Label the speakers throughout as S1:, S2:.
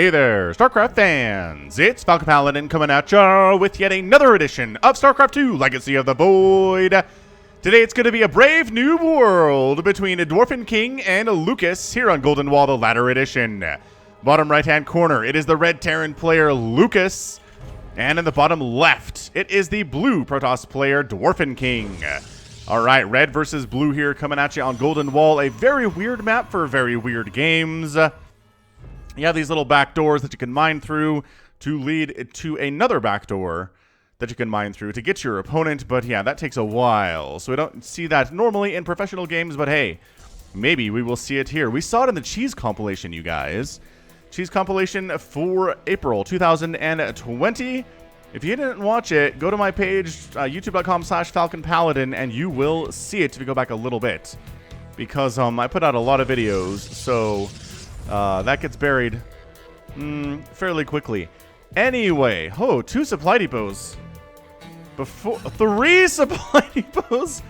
S1: Hey there, StarCraft fans! It's Falcon Paladin coming at ya with yet another edition of StarCraft 2 Legacy of the Void. Today it's going to be a brave new world between DwarfinKing and Lucas here on Golden Wall, the latter edition. Bottom right-hand corner, it is the red Terran player Lucas. And in the bottom left, it is the blue Protoss player DwarfinKing. Alright, red versus blue here coming at you on Golden Wall. A very weird map for very weird games. You have these little back doors that you can mine through to lead to another back door that you can mine through to get your opponent. But yeah, that takes a while. So we don't see that normally in professional games, but hey, maybe we will see it here. We saw it in the Cheese compilation, you guys. Cheese compilation for April 2020. If you didn't watch it, go to my page, youtube.com/FalconPaladin, and you will see it if you go back a little bit. Because I put out a lot of videos, so that gets buried fairly quickly. Anyway, two supply depots. Three supply depots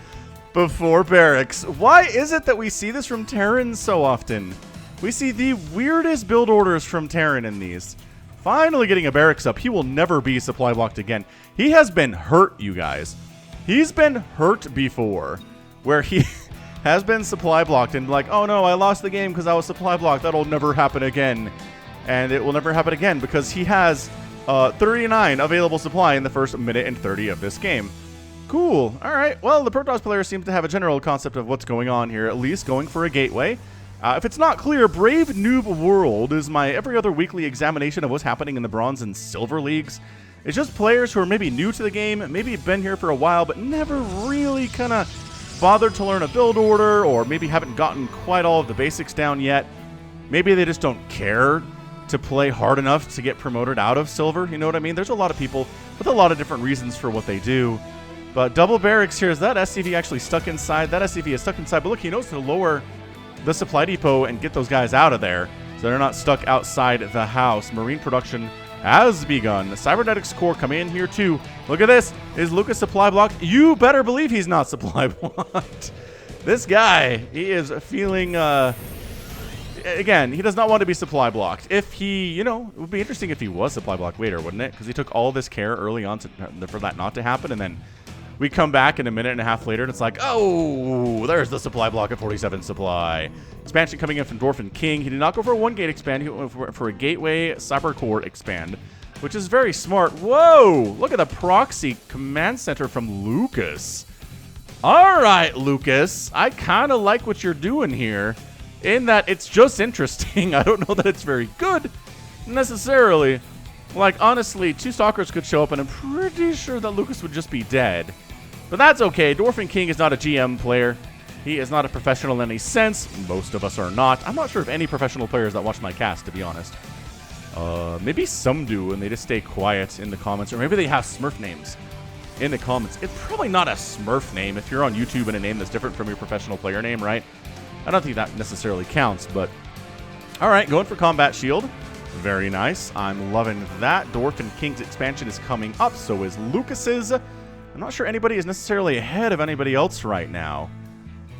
S1: before barracks. Why is it that we see this from Terran so often? We see the weirdest build orders from Terran in these. Finally getting a barracks up. He will never be supply blocked again. He has been hurt, you guys. He's been hurt before, where he has been supply blocked and like, oh no, I lost the game because I was supply blocked. That'll never happen again. And it will never happen again because he has 39 available supply in the first minute and 30 of this game. Cool. All right. Well, the Protoss player seems to have a general concept of what's going on here, at least going for a gateway. If it's not clear, Brave Noob World is my every other weekly examination of what's happening in the Bronze and Silver Leagues. It's just players who are maybe new to the game, maybe been here for a while, but never really kind of bothered to learn a build order, or maybe haven't gotten quite all of the basics down yet. Maybe they just don't care to play hard enough to get promoted out of Silver, you know what I mean? There's a lot of people with a lot of different reasons for what they do. But double barracks here, is that SCV actually stuck inside? That SCV is stuck inside, but look, he knows to lower the supply depot and get those guys out of there so they're not stuck outside the house. Marine production has begun. The Cybernetics core coming in here too. Look at this. Is Lucas supply blocked? You better believe he's not supply blocked. This guy, he is feeling, again, he does not want to be supply blocked. If he, it would be interesting if he was supply blocked later, wouldn't it? Because he took all this care early on for that not to happen, and then we come back in a minute and a half later, and it's like, oh, there's the supply block at 47 supply. Expansion coming in from DwarfinKing. He did not go for a one-gate expand. He went for a gateway cyber core expand, which is very smart. Whoa, look at the proxy command center from Lucas. All right, Lucas, I kind of like what you're doing here, in that it's just interesting. I don't know that it's very good, necessarily. Like, honestly, two Stalkers could show up, and I'm pretty sure that Lucas would just be dead. But that's okay. DwarfinKing is not a GM player. He is not a professional in any sense. Most of us are not. I'm not sure of any professional players that watch my cast, to be honest. Maybe some do, and they just stay quiet in the comments. Or maybe they have Smurf names in the comments. It's probably not a Smurf name if you're on YouTube and a name that's different from your professional player name, right? I don't think that necessarily counts, but... Alright, going for Combat Shield. Very nice. I'm loving that. DwarfinKing's expansion is coming up. So is Lucas's. I'm not sure anybody is necessarily ahead of anybody else right now.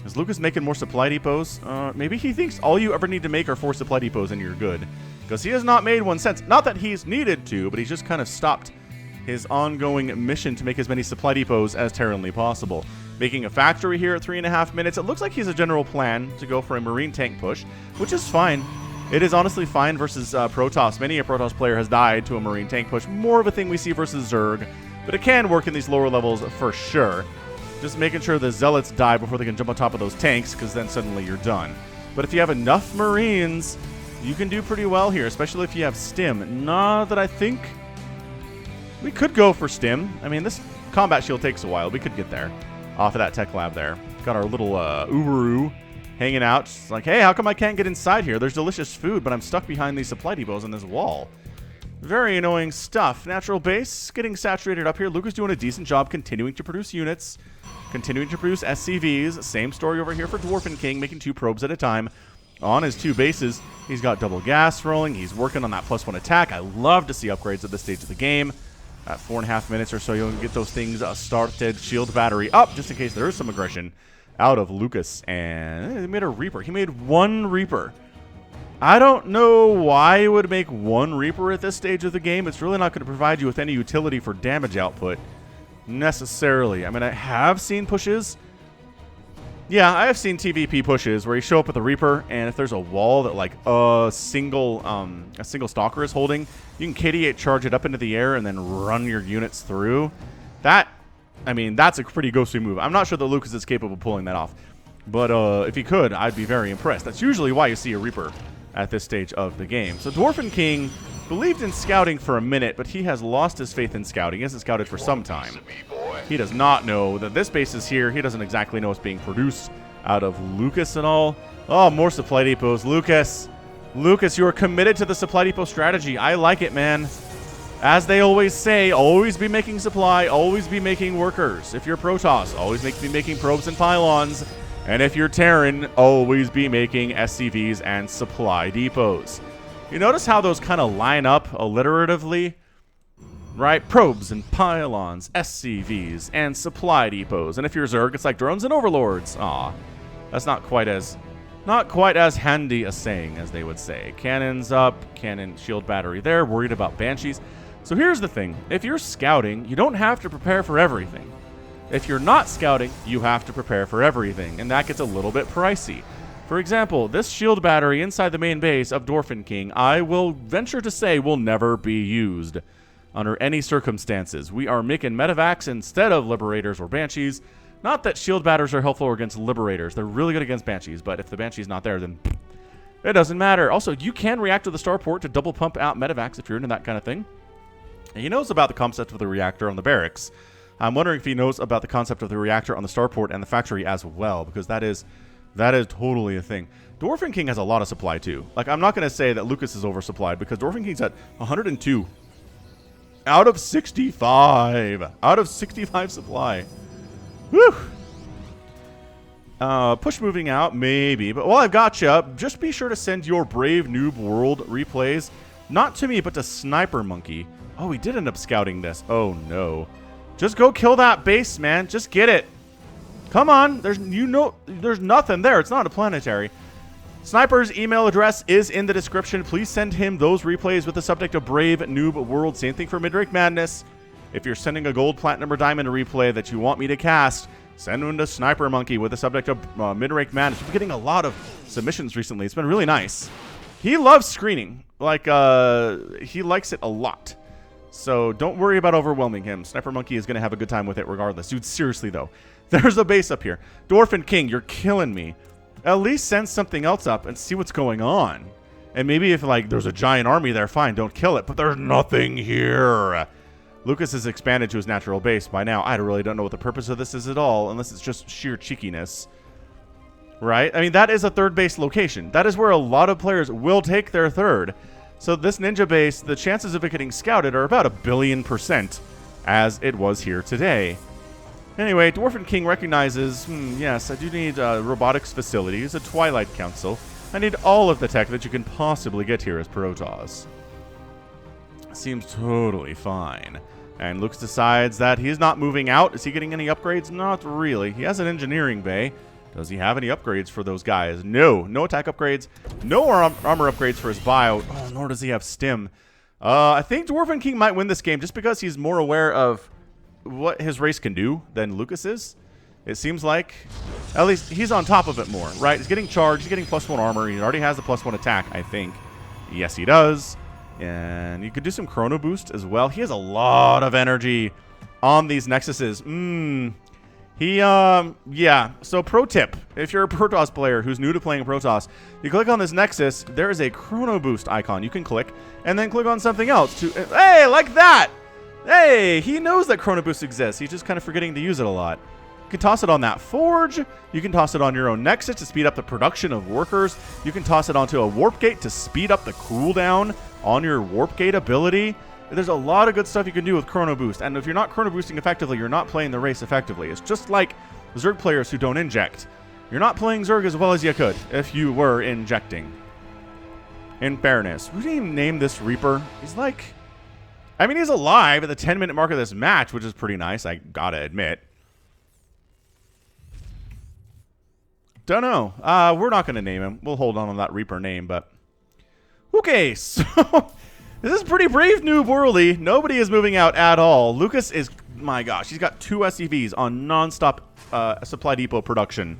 S1: Is Lucas making more supply depots? Maybe he thinks all you ever need to make are 4 supply depots and you're good. Because he has not made one since. Not that he's needed to, but he's just kind of stopped his ongoing mission to make as many supply depots as Terranly possible. Making a factory here at 3.5 minutes. It looks like he's a general plan to go for a Marine tank push, which is fine. It is honestly fine versus Protoss. Many a Protoss player has died to a Marine tank push. More of a thing we see versus Zerg, but it can work in these lower levels for sure. Just making sure the Zealots die before they can jump on top of those tanks, because then suddenly you're done. But if you have enough Marines, you can do pretty well here, especially if you have Stim. Not that I think we could go for Stim. I mean, this combat shield takes a while. We could get there off of that tech lab there. Got our little Uberu hanging out. It's like, hey, how come I can't get inside here? There's delicious food, but I'm stuck behind these supply depots on this wall. Very annoying stuff. Natural base getting saturated up here. Lucas doing a decent job continuing to produce units, continuing to produce SCVs. Same story over here for DwarfinKing, making 2 probes at a time on his 2 bases. He's got double gas rolling. He's working on that +1 attack. I love to see upgrades at this stage of the game. At 4.5 minutes or so, you'll get those things started. Shield battery up, just in case there is some aggression out of Lucas. And he made a Reaper. He made 1 Reaper. I don't know why you would make one Reaper at this stage of the game. It's really not going to provide you with any utility for damage output, necessarily. I mean, I have seen pushes. Yeah, I have seen TVP pushes where you show up with a Reaper, and if there's a wall that like a single stalker is holding, you can KD8 charge it up into the air and then run your units through. That, I mean, that's a pretty ghostly move. I'm not sure that Lucas is capable of pulling that off, but if he could, I'd be very impressed. That's usually why you see a Reaper at this stage of the game. So DwarfinKing believed in scouting for a minute, but he has lost his faith in scouting. He hasn't scouted for some time. He does not know that this base is here. He doesn't exactly know what's being produced out of Lucas and all. Oh, more supply depots. Lucas, you are committed to the supply depot strategy. I like it, man. As they always say, always be making supply, always be making workers. If you're Protoss, always be making probes and pylons. And if you're Terran, always be making SCVs and supply depots. You notice how those kind of line up alliteratively? Right? Probes and pylons, SCVs, and supply depots. And if you're Zerg, it's like drones and overlords. Aw, that's not quite as handy a saying as they would say. Cannons up, cannon shield battery there, worried about banshees. So here's the thing. If you're scouting, you don't have to prepare for everything. If you're not scouting, you have to prepare for everything, and that gets a little bit pricey. For example, this shield battery inside the main base of DwarfinKing, I will venture to say will never be used under any circumstances. We are making medevacs instead of liberators or banshees. Not that shield batteries are helpful against liberators. They're really good against banshees, but if the banshee's not there, then it doesn't matter. Also, you can react to the starport to double pump out medevacs if you're into that kind of thing. And he knows about the concept of the reactor on the barracks. I'm wondering if he knows about the concept of the reactor on the starport and the factory as well, because that is totally a thing. DwarfinKing has a lot of supply too. Like, I'm not going to say that Lucas is oversupplied, because DwarfinKing's at 102 out of 65. Out of 65 supply. Whew. Push moving out, maybe. But while I've got you, just be sure to send your Brave Noob World replays, not to me, but to Sniper Monkey. Oh, he did end up scouting this. Oh, no. Just go kill that base, man. Just get it. Come on. There's nothing there. It's not a planetary. Sniper's email address is in the description. Please send him those replays with the subject of Brave Noob World. Same thing for Midrank Madness. If you're sending a gold, platinum, or diamond replay that you want me to cast, send them to Sniper Monkey with the subject of Midrank Madness. We've been getting a lot of submissions recently. It's been really nice. He loves screening. Like, he likes it a lot. So don't worry about overwhelming him. Sniper Monkey is going to have a good time with it regardless. Dude, seriously, though. There's a base up here. DwarfinKing, you're killing me. At least send something else up and see what's going on. And maybe if, like, there's a giant army there, fine, don't kill it. But there's nothing here. Lucas has expanded to his natural base by now. I really don't know what the purpose of this is at all, unless it's just sheer cheekiness. Right? I mean, that is a third base location. That is where a lot of players will take their third. So this ninja base, the chances of it getting scouted are about 1,000,000,000%, as it was here today. Anyway, DwarfinKing recognizes, yes, I do need robotics facilities, a Twilight Council. I need all of the tech that you can possibly get here as Protoss. Seems totally fine. And Lucas decides that he's not moving out. Is he getting any upgrades? Not really. He has an engineering bay. Does he have any upgrades for those guys? No. No attack upgrades. No armor upgrades for his bio. Oh, nor does he have stim. I think DwarfinKing might win this game just because he's more aware of what his race can do than Lucas is. It seems like. At least he's on top of it more, right? He's getting charged. He's getting +1 armor. He already has the +1 attack, I think. Yes, he does. And you could do some chrono boost as well. He has a lot of energy on these nexuses. Yeah. So pro tip, if you're a Protoss player who's new to playing Protoss, you click on this nexus, there is a chrono boost icon you can click, and then click on something else to, hey, like that. Hey, he knows that chrono boost exists. He's just kind of forgetting to use it a lot. You can toss it on that forge. You can toss it on your own nexus to speed up the production of workers. You can toss it onto a warp gate to speed up the cooldown on your warp gate ability. There's a lot of good stuff you can do with chrono boost. And if you're not chrono boosting effectively, you're not playing the race effectively. It's just like Zerg players who don't inject. You're not playing Zerg as well as you could if you were injecting. In fairness, we didn't even name this Reaper. He's like, I mean, he's alive at the 10-minute mark of this match, which is pretty nice, I gotta admit. Don't know. We're not going to name him. We'll hold on that Reaper name, but Okay, so this is pretty brave, Noob worldy. Nobody is moving out at all. Lucas is, my gosh, he's got 2 SCVs on non-stop supply depot production.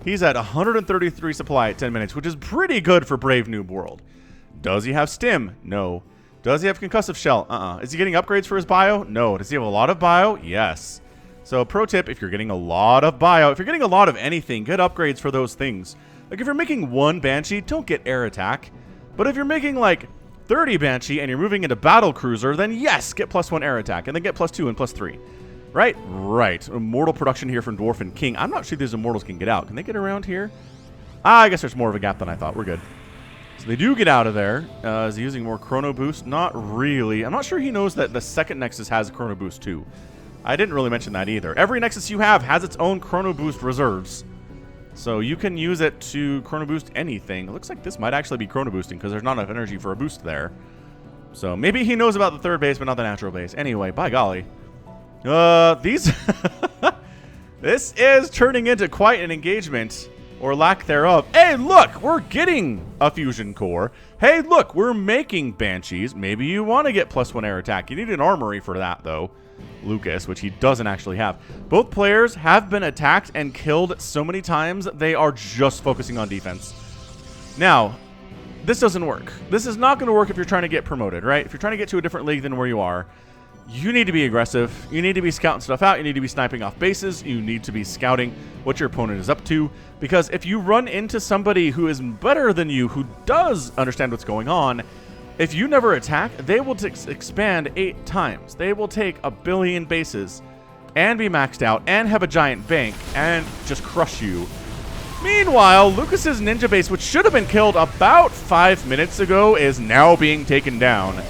S1: He's at 133 supply at 10 minutes, which is pretty good for brave Noob world. Does he have stim? No. Does he have concussive shell? Is he getting upgrades for his bio? No. Does he have a lot of bio? Yes. So pro tip, if you're getting a lot of bio, if you're getting a lot of anything, get upgrades for those things. Like if you're making 1 Banshee, don't get air attack. But if you're making like 30 Banshee and you're moving into battle cruiser, then yes, get +1 air attack and then get +2 and +3. Right? Right. Immortal production here from DwarfinKing. I'm not sure these immortals can get out. Can they get around here? I guess there's more of a gap than I thought. We're good. So they do get out of there. Is he using more Chrono Boost? Not really. I'm not sure he knows that the second Nexus has a Chrono Boost too. I didn't really mention that either. Every Nexus you have has its own Chrono Boost reserves. So you can use it to Chrono Boost anything. It looks like this might actually be Chrono Boosting because there's not enough energy for a boost there. So maybe he knows about the third base but not the natural base. Anyway, by golly. This is turning into quite an engagement. Or lack thereof. Hey, look! We're getting a fusion core. Hey, look! We're making Banshees. Maybe you want to get +1 air attack. You need an armory for that, though. Lucas, which he doesn't actually have. Both players have been attacked and killed so many times, they are just focusing on defense. Now, this doesn't work. This is not going to work if you're trying to get promoted, right? If you're trying to get to a different league than where you are, you need to be aggressive. You need to be scouting stuff out. You need to be sniping off bases. You need to be scouting what your opponent is up to. Because if you run into somebody who is better than you, who does understand what's going on, if you never attack, they will expand 8 times. They will take 1 billion bases and be maxed out and have a giant bank and just crush you. Meanwhile, Lucas's ninja base, which should have been killed about 5 minutes ago, is now being taken down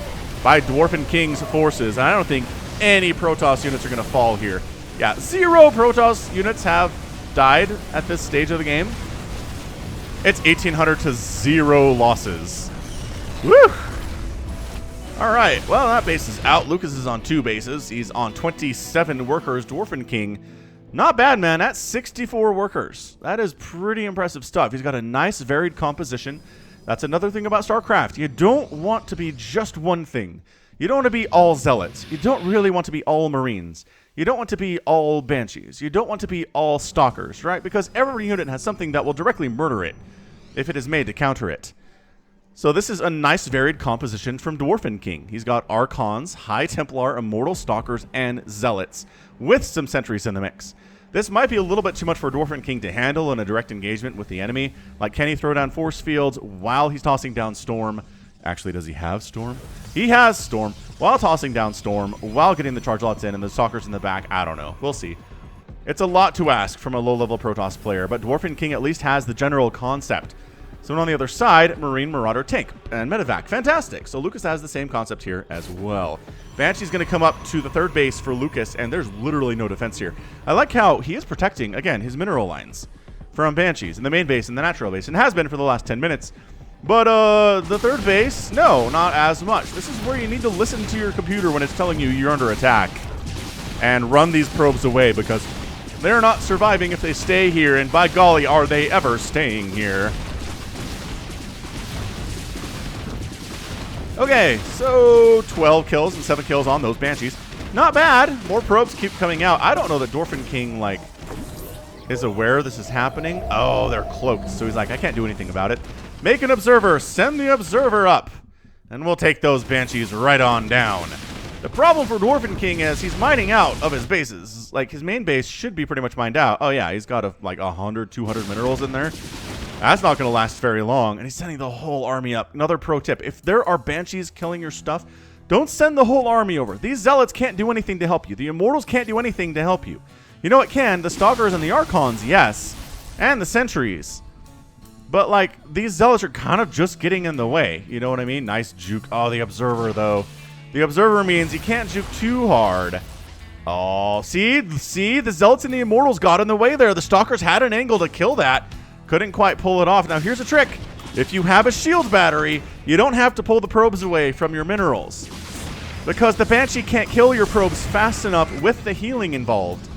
S1: by DwarfinKing's forces. And I don't think any Protoss units are going to fall here. Yeah, 0 Protoss units have died at this stage of the game. It's 1,800 to 0 losses. Woo! All right, well, that base is out. Lucas is on 2 bases. He's on 27 workers. DwarfinKing, not bad, man. That's 64 workers. That is pretty impressive stuff. He's got a nice varied composition. That's another thing about StarCraft. You don't want to be just one thing. You don't want to be all Zealots. You don't really want to be all Marines. You don't want to be all Banshees. You don't want to be all Stalkers, right? Because every unit has something that will directly murder it if it is made to counter it. So this is a nice varied composition from DwarfinKing. He's got Archons, High Templar, Immortal Stalkers, and Zealots, with some Sentries in the mix. This might be a little bit too much for DwarfinKing to handle in a direct engagement with the enemy. Like, can he throw down Force Fields while he's tossing down Storm? Actually, does he have Storm? He has Storm while tossing down Storm, while getting the charge lots in and the Stalkers in the back. I don't know. We'll see. It's a lot to ask from a low-level Protoss player, but DwarfinKing at least has the general concept. So on the other side, Marine, Marauder, Tank, and Medevac. Fantastic. So Lucas has the same concept here as well. Banshee's going to come up to the third base for Lucas, and there's literally no defense here. I like how he is protecting, again, his mineral lines from Banshees in the main base and the natural base, and has been for the last 10 minutes. But the third base, no, not as much. This is where you need to listen to your computer when it's telling you you're under attack and run these probes away, because they're not surviving if they stay here, and by golly, are they ever staying here. Okay, so 12 kills and 7 kills on those Banshees. Not bad. More probes keep coming out. I don't know that DwarfinKing, like, is aware this is happening. Oh, they're cloaked. So he's like, I can't do anything about it. Make an observer. Send the observer up. And we'll take those Banshees right on down. The problem for DwarfinKing is he's mining out of his bases. Like, his main base should be pretty much mined out. Oh, yeah, he's got like 100, 200 minerals in there. That's not going to last very long. And he's sending the whole army up. Another pro tip. If there are Banshees killing your stuff, don't send the whole army over. These Zealots can't do anything to help you. The Immortals can't do anything to help you. You know what can? The Stalkers and the Archons, yes. And the Sentries. But, like, these Zealots are kind of just getting in the way. You know what I mean? Nice juke. Oh, the Observer, though. The Observer means you can't juke too hard. Oh, see? The Zealots and the Immortals got in the way there. The Stalkers had an angle to kill that. Couldn't quite pull it off. Now, here's a trick. If you have a shield battery, you don't have to pull the probes away from your minerals, because the Banshee can't kill your probes fast enough with the healing involved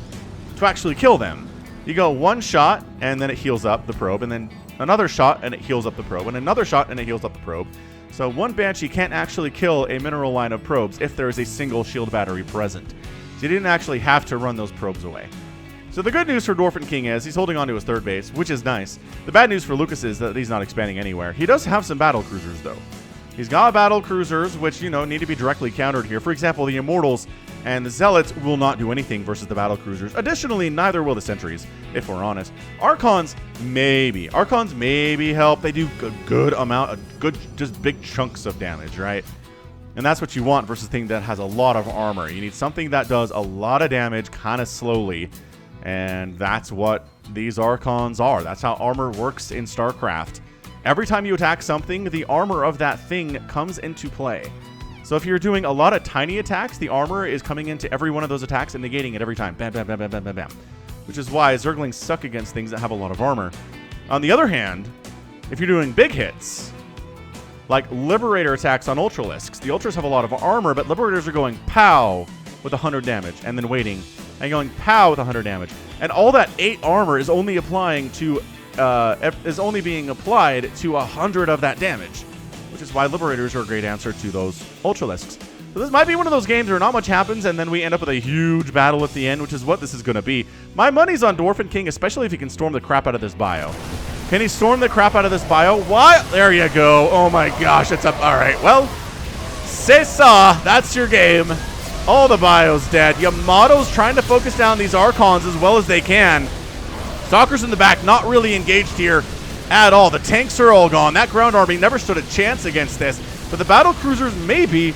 S1: to actually kill them. You go one shot, and then it heals up the probe, and then another shot, and it heals up the probe, and another shot, and it heals up the probe. So one Banshee can't actually kill a mineral line of probes if there is a single shield battery present. So you didn't actually have to run those probes away. So the good news for DwarfinKing is he's holding on to his third base, which is nice. The bad news for Lucas is that he's not expanding anywhere. He does have some battle cruisers, though. He's got battle cruisers, which, you know, need to be directly countered here. For example, the Immortals and the Zealots will not do anything versus the battle cruisers. Additionally, neither will the Sentries, if we're honest. Archons, maybe. Archons maybe help. They do a good amount, just big chunks of damage, right? And that's what you want versus a thing that has a lot of armor. You need something that does a lot of damage kind of slowly. And that's what these Archons are. That's how armor works in StarCraft. Every time you attack something, the armor of that thing comes into play. So if you're doing a lot of tiny attacks, the armor is coming into every one of those attacks and negating it every time. Bam, bam, bam, bam, bam, bam, bam. Which is why Zerglings suck against things that have a lot of armor. On the other hand, if you're doing big hits, like Liberator attacks on Ultralisks, the Ultras have a lot of armor, but Liberators are going pow with 100 damage and then waiting and going pow with 100 damage. And all that 8 armor is only applying to being applied to 100 of that damage, which is why Liberators are a great answer to those Ultralisks. So this might be one of those games where not much happens, and then we end up with a huge battle at the end, which is what this is going to be. My money's on DwarfinKing, especially if he can storm the crap out of this bio. Can he storm the crap out of this bio? What? There you go. Oh my gosh, it's up. All right, well, c'est ça. That's your game. All the bio's dead. Yamato's trying to focus down these Archons as well as they can. Stalkers in the back, not really engaged here at all. The tanks are all gone. That ground army never stood a chance against this. But the battle cruisers, maybe,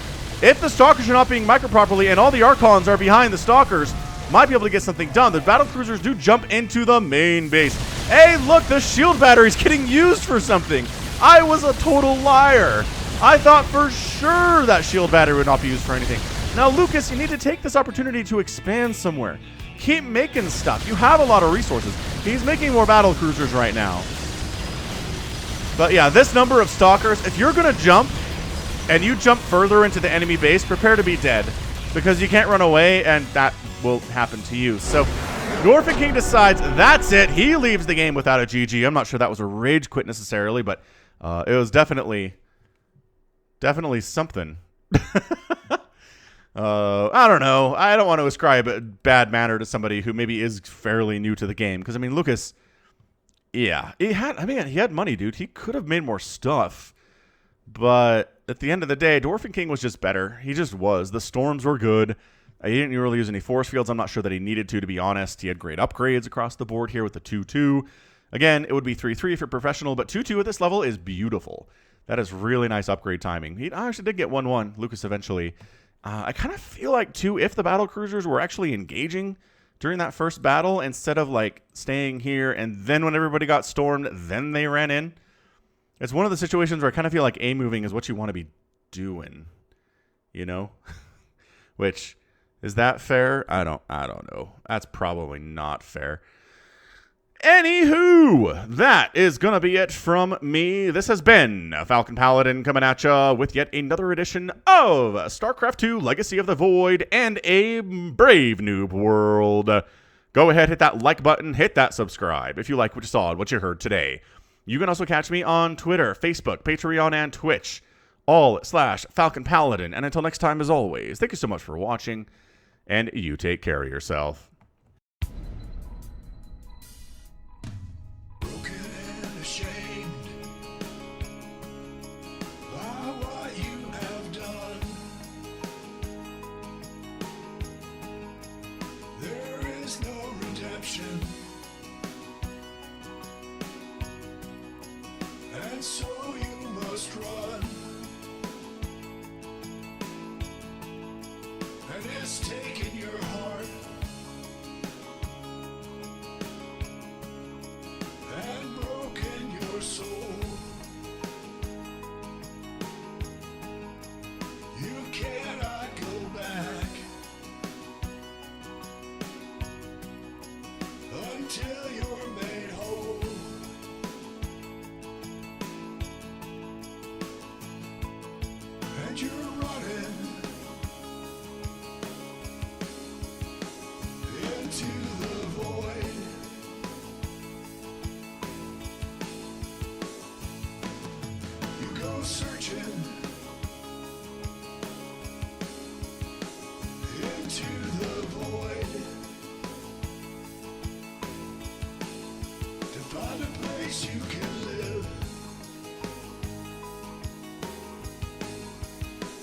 S1: if the Stalkers are not being micro properly and all the Archons are behind the Stalkers, might be able to get something done. The battle cruisers do jump into the main base. Hey, look, the shield battery's getting used for something. I was a total liar. I thought for sure that shield battery would not be used for anything. Now, Lucas, you need to take this opportunity to expand somewhere. Keep making stuff. You have a lot of resources. He's making more battle cruisers right now. But yeah, this number of Stalkers, if you're going to jump and you jump further into the enemy base, prepare to be dead because you can't run away and that will happen to you. So DwarfinKing decides that's it. He leaves the game without a GG. I'm not sure that was a rage quit necessarily, but it was definitely something. I don't know. I don't want to ascribe a bad manner to somebody who maybe is fairly new to the game. Because, I mean, Lucas, yeah, he had money, dude. He could have made more stuff. But at the end of the day, DwarfinKing was just better. He just was. The storms were good. He didn't really use any force fields. I'm not sure that he needed to be honest. He had great upgrades across the board here with the 2-2. Again, it would be 3-3 if you're professional, but 2-2 at this level is beautiful. That is really nice upgrade timing. He actually did get 1-1, Lucas eventually. I kind of feel like, too, if the battle cruisers were actually engaging during that first battle instead of, like, staying here and then when everybody got stormed, then they ran in. It's one of the situations where I kind of feel like A-moving is what you want to be doing, you know? Which, is that fair? I don't know. That's probably not fair. Anywho, that is going to be it from me. This has been Falcon Paladin coming at ya with yet another edition of StarCraft 2 Legacy of the Void and a brave noob world. Go ahead, hit that like button, hit that subscribe if you like what you saw and what you heard today. You can also catch me on Twitter, Facebook, Patreon, and Twitch, all/Falcon Paladin. And until next time, as always, thank you so much for watching, and you take care of yourself.
S2: And so you must run, and it's taken your heart and broken your soul. You cannot go back until you're made whole. And you're running into the void. You go searching place you can live.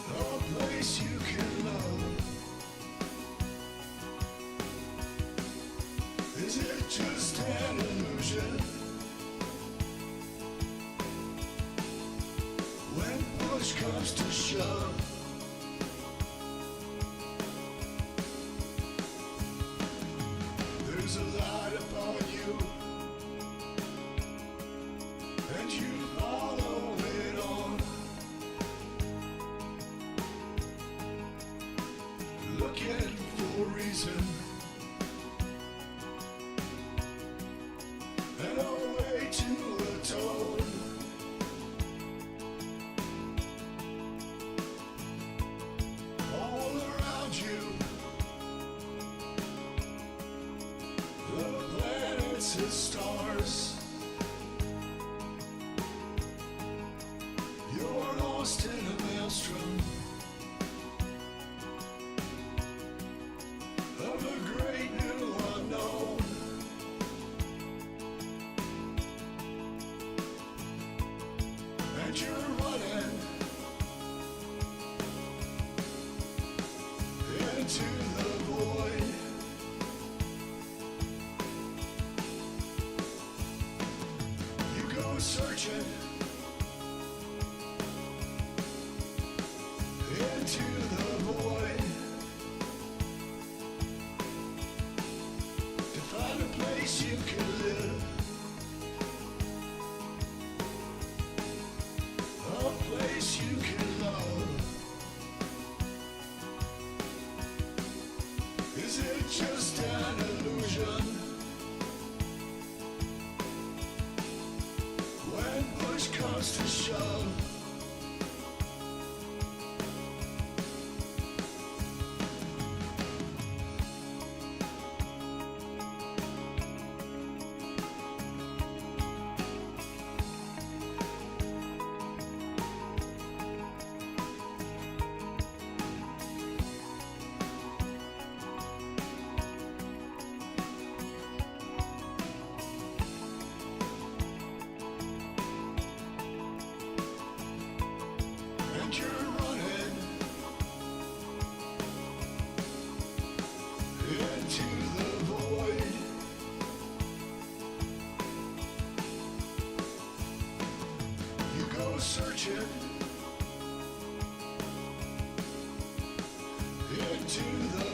S2: A place you can love. Is it just an illusion? When push comes to shove, there's a light upon you, and you follow it on. Looking for a reason and a way to atone. All around you, the planets and stars. You're lost in a maelstrom of a great new unknown. And you're running into the void. You go searching into the void to find a place you can live. A place you can love. Is it just an illusion? When push comes to shove, and you're running into the void. You go searching into the